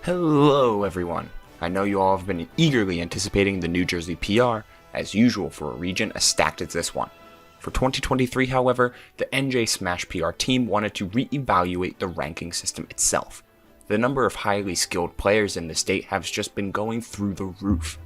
Hello everyone! I know you all have been eagerly anticipating the New Jersey PR, as usual for a region as stacked as this one. For 2023, however, the NJ Smash PR team wanted to re-evaluate the ranking system itself. The number of highly skilled players in the state has just been going through the roof.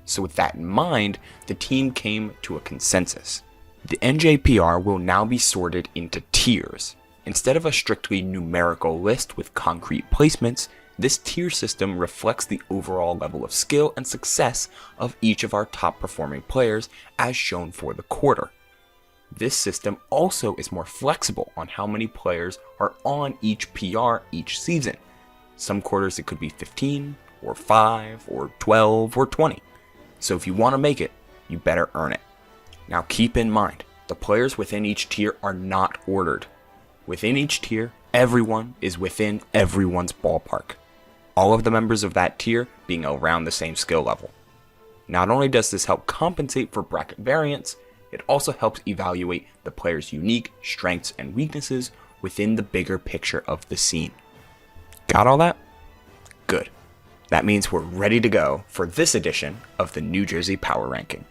So with that in mind, the team came to a consensus. The NJPR will now be sorted into tiers. Instead of a strictly numerical list with concrete placements, this tier system reflects the overall level of skill and success of each of our top performing players as shown for the quarter. This system also is more flexible on how many players are on each PR each season. Some quarters it could be 15, or 5, or 12, or 20. So if you want to make it, you better earn it. Now keep in mind, the players within each tier are not ordered. Within each tier, everyone is within everyone's ballpark. All of the members of that tier being around the same skill level. Not only does this help compensate for bracket variance, it also helps evaluate the player's unique strengths and weaknesses within the bigger picture of the scene. Got all that? Good. That means we're ready to go for this edition of the New Jersey Power Ranking.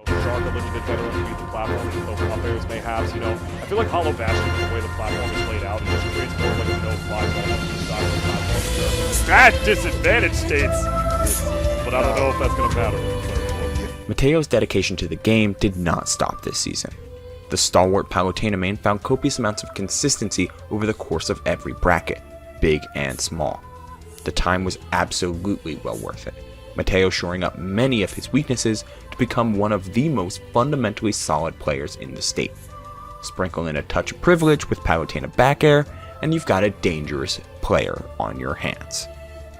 A little bit better underneath the platform than the players may have. So, I feel like Hollow Bastion, the way the platform is laid out, it just creates more like a no-fly zone on the side of the platform. Stat disadvantage states! But I don't know if that's going to matter. Mateo's dedication to the game did not stop this season. The stalwart Palutena main found copious amounts of consistency over the course of every bracket, big and small. The time was absolutely well worth it. Mateo shoring up many of his weaknesses to become one of the most fundamentally solid players in the state. Sprinkle in a touch of privilege with Palutena back air, and you've got a dangerous player on your hands.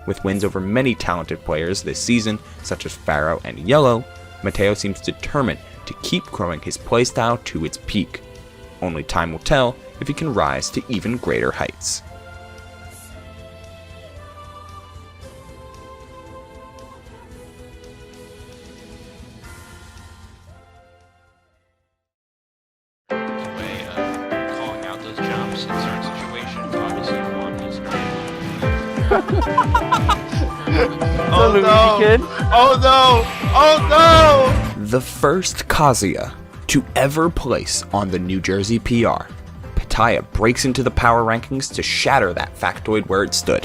With wins over many talented players this season, such as Pharaoh and Yellow, Mateo seems determined to keep growing his playstyle to its peak. Only time will tell if he can rise to even greater heights. Oh no! Oh no! Oh no! The first Kazuya to ever place on the New Jersey PR, Pattaya breaks into the power rankings to shatter that factoid where it stood.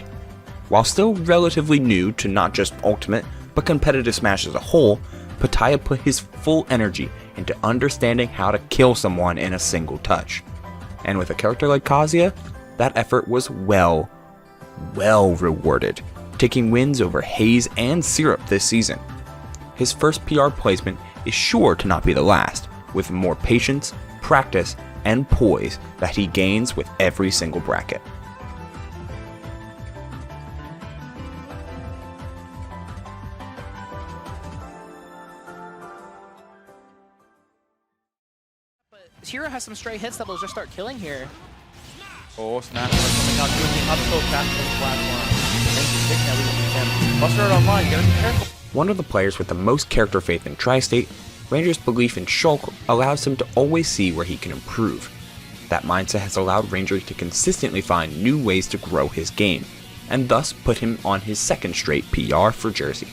While still relatively new to not just Ultimate, but competitive Smash as a whole, Pattaya put his full energy into understanding how to kill someone in a single touch. And with a character like Kazuya, that effort was well rewarded, taking wins over Haze and Syrup this season. His first PR placement is sure to not be the last, with more patience, practice, and poise that he gains with every single bracket. But Hero has some stray hits that will just start killing here. Oh, Smash coming out doing the up so fast on the platform. Taking that lead. Buster online, gotta be careful. One of the players with the most character faith in Tri-State, Ranger's belief in Shulk allows him to always see where he can improve. That mindset has allowed Ranger to consistently find new ways to grow his game, and thus put him on his second straight PR for Jersey.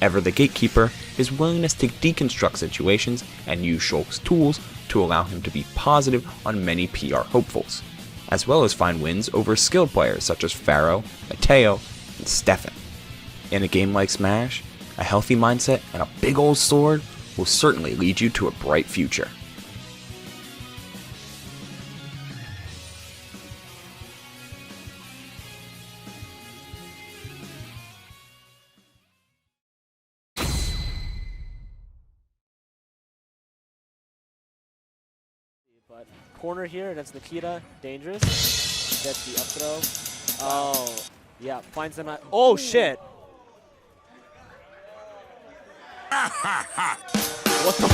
Ever the gatekeeper, his willingness to deconstruct situations and use Shulk's tools to allow him to be positive on many PR hopefuls, as well as find wins over skilled players such as Pharaoh, Mateo, and Stefan. In a game like Smash, a healthy mindset and a big old sword will certainly lead you to a bright future. But corner here, that's Nikita, dangerous. Gets the up throw. Oh, yeah, finds them at. Oh shit! What the?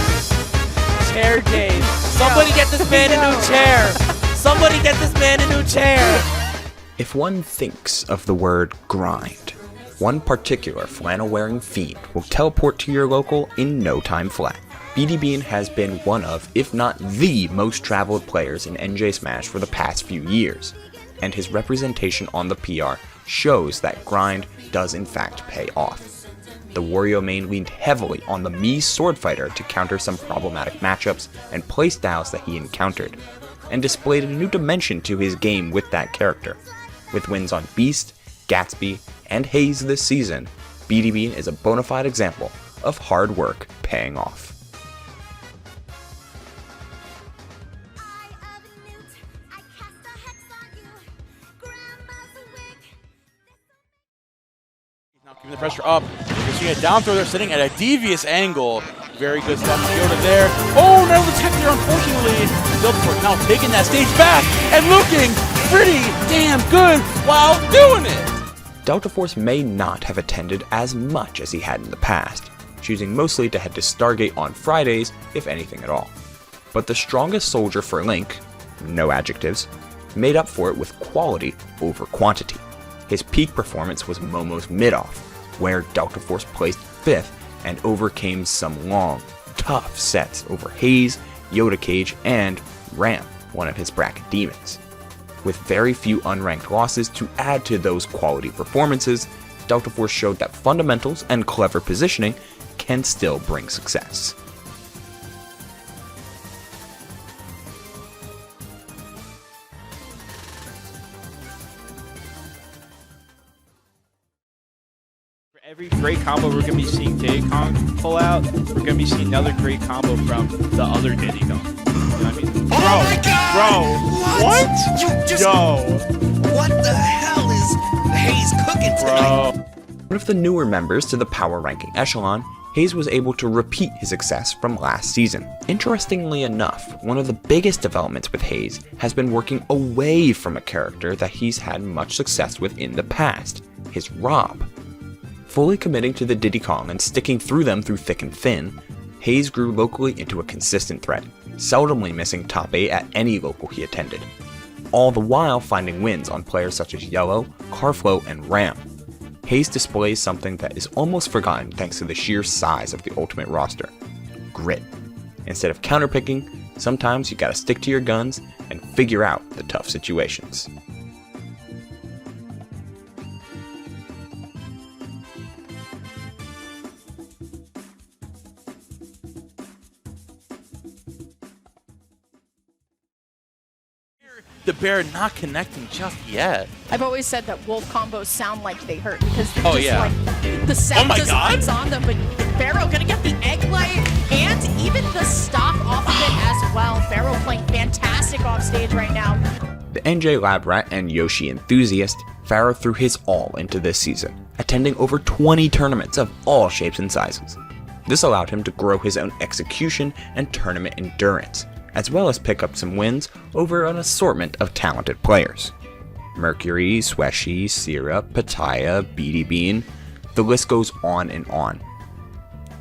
Chair game. Somebody get this man a new chair. Somebody get this man a new chair. If one thinks of the word grind, one particular flannel-wearing fiend will teleport to your local in no time flat. Beady Bean has been one of, if not the most traveled players in NJ Smash for the past few years, and his representation on the PR shows that grind does in fact pay off. The Wario main leaned heavily on the Mii sword fighter to counter some problematic matchups and playstyles that he encountered, and displayed a new dimension to his game with that character. With wins on Beast, Gatsby, and Haze this season, Beady Bean is a bona fide example of hard work paying off. Now keeping the pressure up. You're seeing a down throw there, sitting at a devious angle. Very good stuff to go to there. Oh, no, the tech there, unfortunately. Deltaport now taking that stage back and looking pretty damn good while doing it. Delta Force may not have attended as much as he had in the past, choosing mostly to head to Stargate on Fridays, if anything at all. But the strongest soldier for Link, no adjectives, made up for it with quality over quantity. His peak performance was Momo's mid-off, where Delta Force placed 5th and overcame some long, tough sets over Haze, Yoda Cage, and Ram, one of his bracket demons. With very few unranked losses to add to those quality performances, Delta Force showed that fundamentals and clever positioning can still bring success. For every great combo we're going to be seeing Diddy Kong pull out, we're going to be seeing another great combo from the other Diddy Kong. You know what I mean? Oh my God! Bro, what? You just... Yo. What the hell is Haze cooking tonight? Bro. One of the newer members to the power ranking echelon, Haze was able to repeat his success from last season. Interestingly enough, one of the biggest developments with Haze has been working away from a character that he's had much success with in the past, his Rob. Fully committing to the Diddy Kong and sticking through them through thick and thin, Haze grew locally into a consistent threat, seldomly missing top 8 at any local he attended, all the while finding wins on players such as Yellow, Carflow, and Ram. Haze displays something that is almost forgotten thanks to the sheer size of the ultimate roster: grit. Instead of counterpicking, sometimes you gotta stick to your guns and figure out the tough situations. The bear not connecting just yet. I've always said that wolf combos sound like they hurt because they're Oh, just yeah. like the sound just runs on them. But Pharaoh gonna get the egg light and even the stock off of it as well. Pharaoh playing fantastic off stage right now. The NJ Lab Rat and Yoshi enthusiast, Pharaoh threw his all into this season, attending over 20 tournaments of all shapes and sizes. This allowed him to grow his own execution and tournament endurance, as well as pick up some wins over an assortment of talented players. Mercury, Sweshy, Sierra, Pattaya, Beady Bean, the list goes on and on.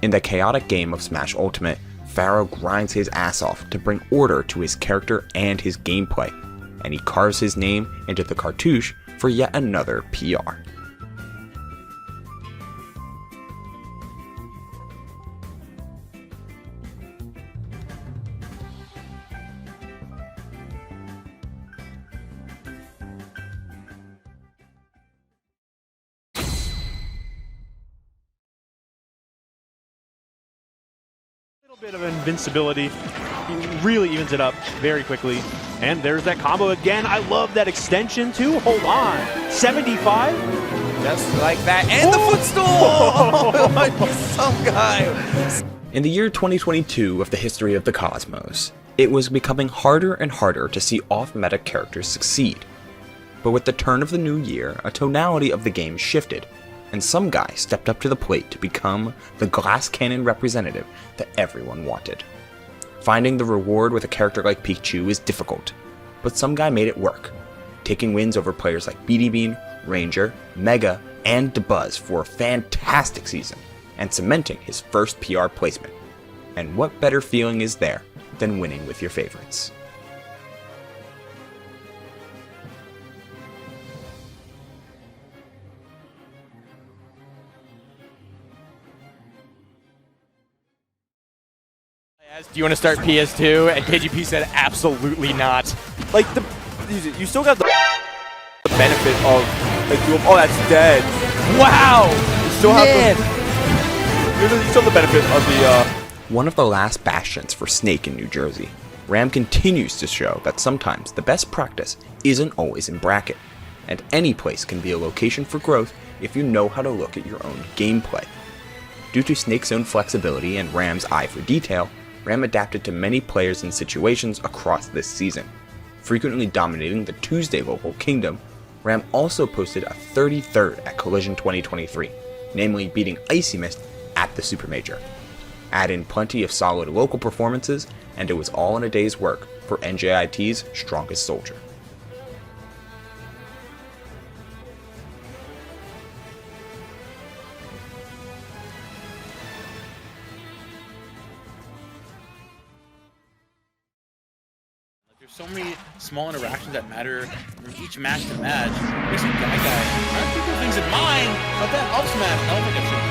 In the chaotic game of Smash Ultimate, Pharaoh grinds his ass off to bring order to his character and his gameplay, and he carves his name into the cartouche for yet another PR. Bit of invincibility. He really evens it up very quickly. And there's that combo again. I love that extension too. Hold on. 75. Just like that. And the footstool! Oh, some guy. In the year 2022 of the history of the cosmos, it was becoming harder and harder to see off-meta characters succeed. But with the turn of the new year, a tonality of the game shifted, and some guy stepped up to the plate to become the glass cannon representative that everyone wanted. Finding the reward with a character like Pikachu is difficult, but some guy made it work, taking wins over players like Beady Bean, Ranger, Mega, and DeBuzz for a fantastic season, and cementing his first PR placement. And what better feeling is there than winning with your favorites? Do you want to start PS2? And KGP said absolutely not. Like, you still got the benefit of, like, oh, that's dead. Wow! You still have you still have the benefit of the, One of the last bastions for Snake in New Jersey, Ram continues to show that sometimes the best practice isn't always in bracket, and any place can be a location for growth if you know how to look at your own gameplay. Due to Snake's own flexibility and Ram's eye for detail, Ram adapted to many players and situations across this season. Frequently dominating the Tuesday local kingdom, Ram also posted a 33rd at Collision 2023, namely beating Icy Mist at the Super Major. Add in plenty of solid local performances, and it was all in a day's work for NJIT's strongest soldier. There's so many small interactions that matter from each match to match. There's some guy trying to keep things in mind, but that up smash, I don't think I've seen.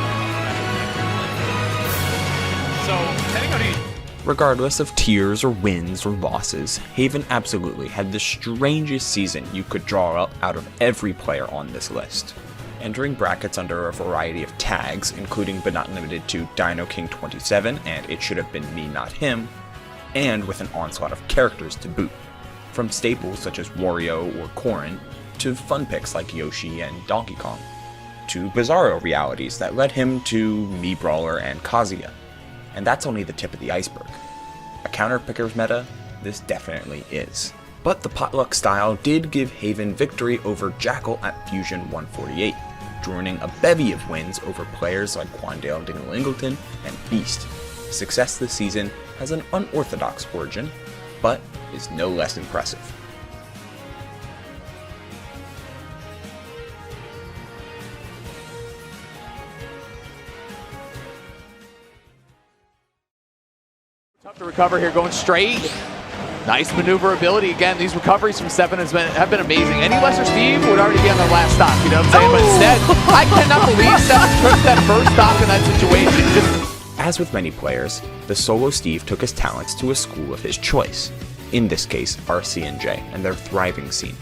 So, depending on who you... Regardless of tiers or wins or losses, Haven absolutely had the strangest season you could draw up out of every player on this list. Entering brackets under a variety of tags, including but not limited to Dino King 27 and It Should Have Been Me Not Him, and with an onslaught of characters to boot, from staples such as Wario or Corrin, to fun picks like Yoshi and Donkey Kong, to bizarro realities that led him to Mii Brawler and Kazuya. And that's only the tip of the iceberg. A counterpickers meta, this definitely is. But the potluck style did give Haven victory over Jackal at Fusion 148, joining a bevy of wins over players like Quandale Dingle-Ingleton and Beast. Success this season has an unorthodox origin, but is no less impressive. Tough to recover here, going straight. Nice maneuverability again. These recoveries from Stefan have been amazing. Any lesser Steve would already be on their last stock, you know what I'm saying? But instead, I cannot believe Stefan took that first stock in that situation. As with many players, the solo Steve took his talents to a school of his choice, in this case RCNJ and their thriving scene.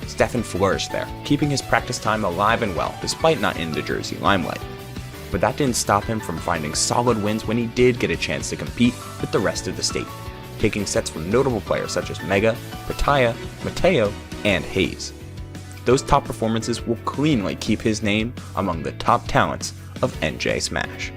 Stefan flourished there, keeping his practice time alive and well despite not in the Jersey limelight. But that didn't stop him from finding solid wins when he did get a chance to compete with the rest of the state, taking sets from notable players such as Mega, Pattaya, Mateo, and Hayes. Those top performances will cleanly keep his name among the top talents of NJ Smash.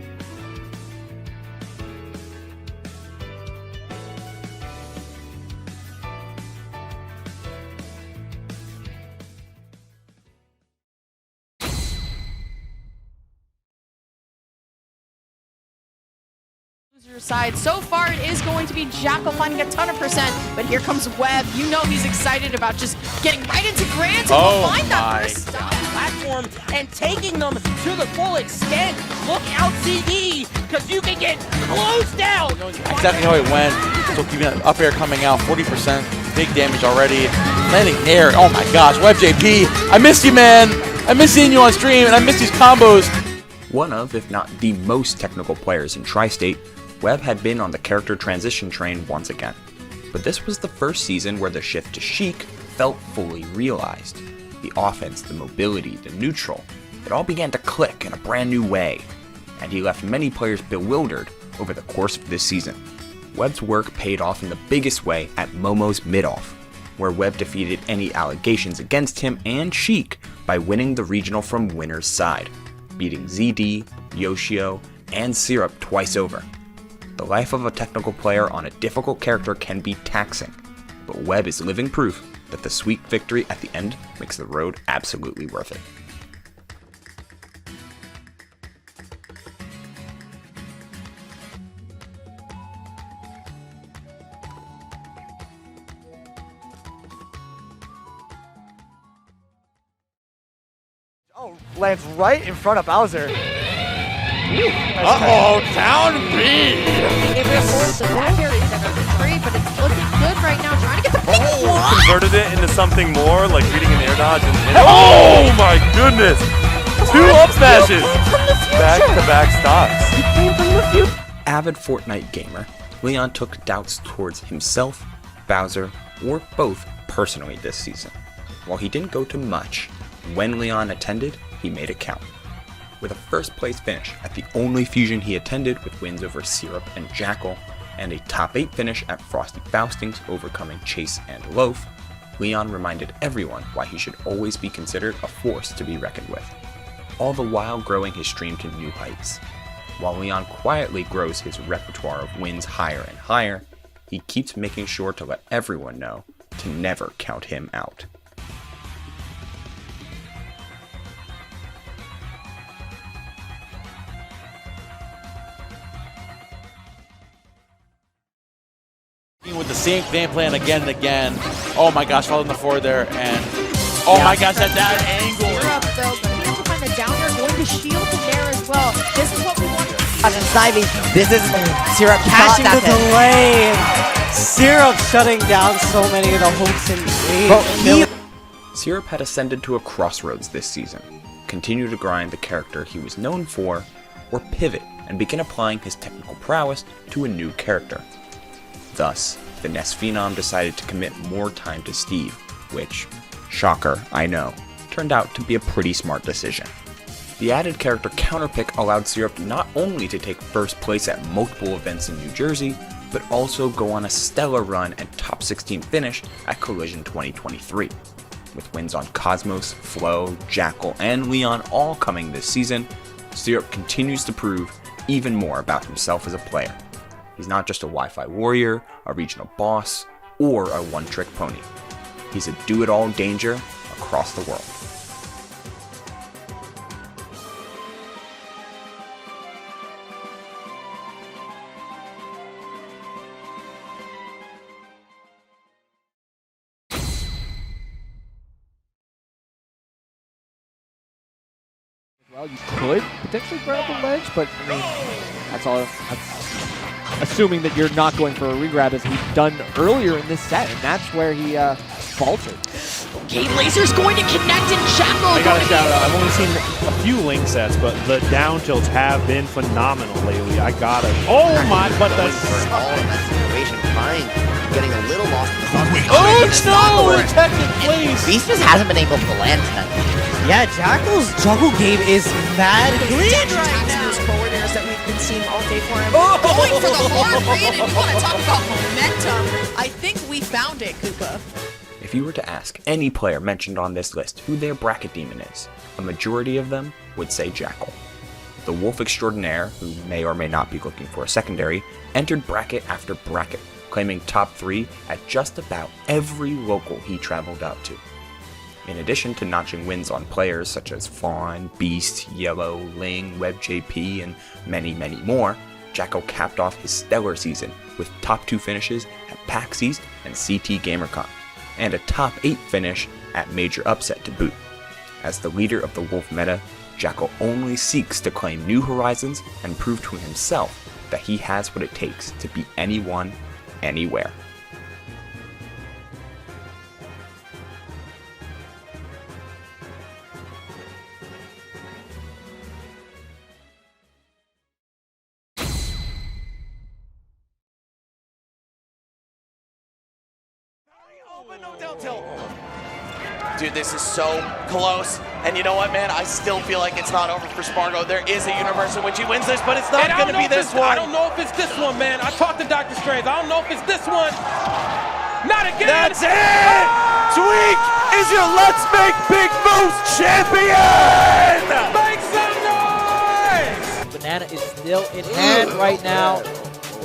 Side. So far, it is going to be Jackal finding a ton of %, but here comes Webb. You know he's excited about just getting right into Grants and will find that first stop. Platform and taking them to the full extent. Look out, CD, because you can get closed out. Exactly how it went. Still keeping that up air coming out, 40%. Big damage already. Landing air. Oh my gosh, Webb JP. I missed you, man. I miss seeing you on stream, and I miss these combos. One of, if not the most technical players in Tri-State, Webb had been on the character transition train once again, but this was the first season where the shift to Sheik felt fully realized. The offense, the mobility, the neutral, it all began to click in a brand new way, and he left many players bewildered over the course of this season. Webb's work paid off in the biggest way at Momo's mid-off, where Webb defeated any allegations against him and Sheik by winning the regional from winner's side, beating ZD, Yoshio, and Syrup twice over. The life of a technical player on a difficult character can be taxing, but Webb is living proof that the sweet victory at the end makes the road absolutely worth it. Oh, lands right in front of Bowser. Uh-oh, down B! It was forced the back area center for free, but it's looking good right now. Trying to get the pick. Converted it into something more, like beating an air dodge. And oh my goodness! Two up smashes! Back-to-back stocks. Avid Fortnite gamer, Leon took doubts towards himself, Bowser, or both personally this season. While he didn't go to much, when Leon attended, he made it count. With a first place finish at the only fusion he attended with wins over Syrup and Jackal, and a top 8 finish at Frosty Faustings overcoming Chase and Loaf, Leon reminded everyone why he should always be considered a force to be reckoned with, all the while growing his stream to new heights. While Leon quietly grows his repertoire of wins higher and higher, he keeps making sure to let everyone know to never count him out. With the same game plan again and again. Oh my gosh, following the forward there, and oh my gosh, at that angle. Syrup, though, going to be able to find the down air, going to shield the Nair as well. This is what we want. This is Syrup catching the delay. Syrup shutting down so many of the hopes and Syrup had ascended to a crossroads this season, continue to grind the character he was known for, or pivot and begin applying his technical prowess to a new character. Thus, the NES Phenom decided to commit more time to Steve, which, shocker, I know, turned out to be a pretty smart decision. The added character counterpick allowed Syrup not only to take first place at multiple events in New Jersey, but also go on a stellar run and top 16 finish at Collision 2023. With wins on Cosmos, Flo, Jackal, and Leon all coming this season, Syrup continues to prove even more about himself as a player. He's not just a Wi-Fi warrior, a regional boss, or a one-trick pony. He's a do-it-all danger across the world. Well, you could potentially grab the ledge, but I mean, that's all. Assuming that you're not going for a regrab as he's done earlier in this set, and that's where he faltered. Game Laser's going to connect and Jackal. I gotta shout out, I've only seen a few Link sets, but the down tilts have been phenomenal lately. I gotta. Oh my, but the. All in that situation, fine. Getting a little lost in the sauce. Oh no! Protected place! Beast just hasn't been able to land tonight. Yeah, Jackal's juggle game is mad clean right now. Those forward airs that we've been seeing all day for him. Going for the hard read, and you want to talk about momentum. I think we found it, Koopa. If you were to ask any player mentioned on this list who their bracket demon is, a majority of them would say Jackal. The Wolf Extraordinaire, who may or may not be looking for a secondary, entered bracket after bracket, claiming top 3 at just about every local he traveled out to. In addition to notching wins on players such as Fawn, Beast, Yellow, Ling, Webb JP, and many, many more, Jackal capped off his stellar season with top 2 finishes at PAX East and CT GamerCon, and a top 8 finish at Major Upset to boot. As the leader of the Wolf meta, Jackal only seeks to claim new horizons and prove to himself that he has what it takes to beat anyone, anywhere. Dude, this is so close. And you know what, man? I still feel like it's not over for Spargo. There is a universe in which he wins this, but it's not going to be this one. I don't know if it's this one, man. I talked to Dr. Strange. I don't know if it's this one. Not again. That's it! Tweek is your Let's Make Big Moves champion! Make some noise! Banana is still in hand right now.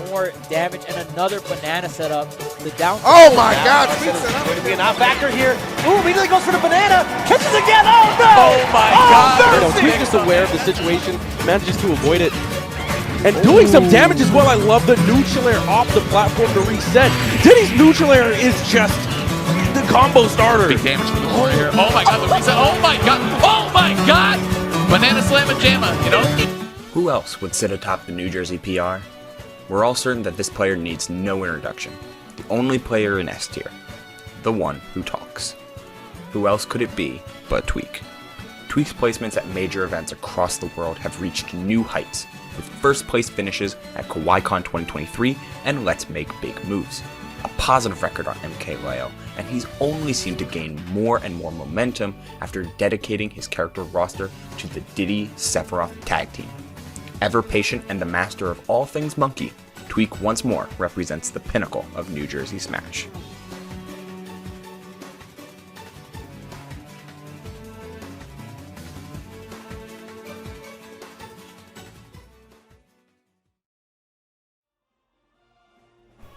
More damage and another banana setup. The down. Oh my God! Going to be an outbacker here. Ooh, immediately goes for the banana. Catches again. Oh no! Oh my God! He's just aware of the situation, manages to avoid it. And doing some damage as well. I love the neutral air off the platform to reset. Diddy's neutral air is just the combo starter. Big damage from the corner here. Oh my God, the reset. Oh my God. Oh my God! Banana slam and jamma, you know? Who else would sit atop the New Jersey PR? We're all certain that this player needs no introduction. The only player in S tier. The one who talks. Who else could it be but Tweek? Tweek's placements at major events across the world have reached new heights, with first place finishes at KawaiiCon 2023 and Let's Make Big Moves. A positive record on MKLeo, and he's only seemed to gain more and more momentum after dedicating his character roster to the Diddy Sephiroth tag team. Ever patient and the master of all things monkey, Tweek once more represents the pinnacle of New Jersey Smash.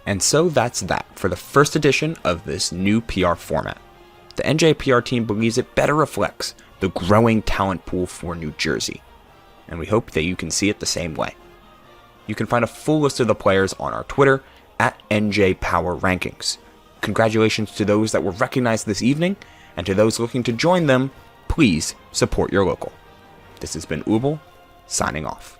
And so that's that for the first edition of this new PR format. The NJPR team believes it better reflects the growing talent pool for New Jersey, and we hope that you can see it the same way. You can find a full list of the players on our Twitter at NJPowerRankings. Congratulations to those that were recognized this evening, and to those looking to join them, please support your local. This has been Ubel, signing off.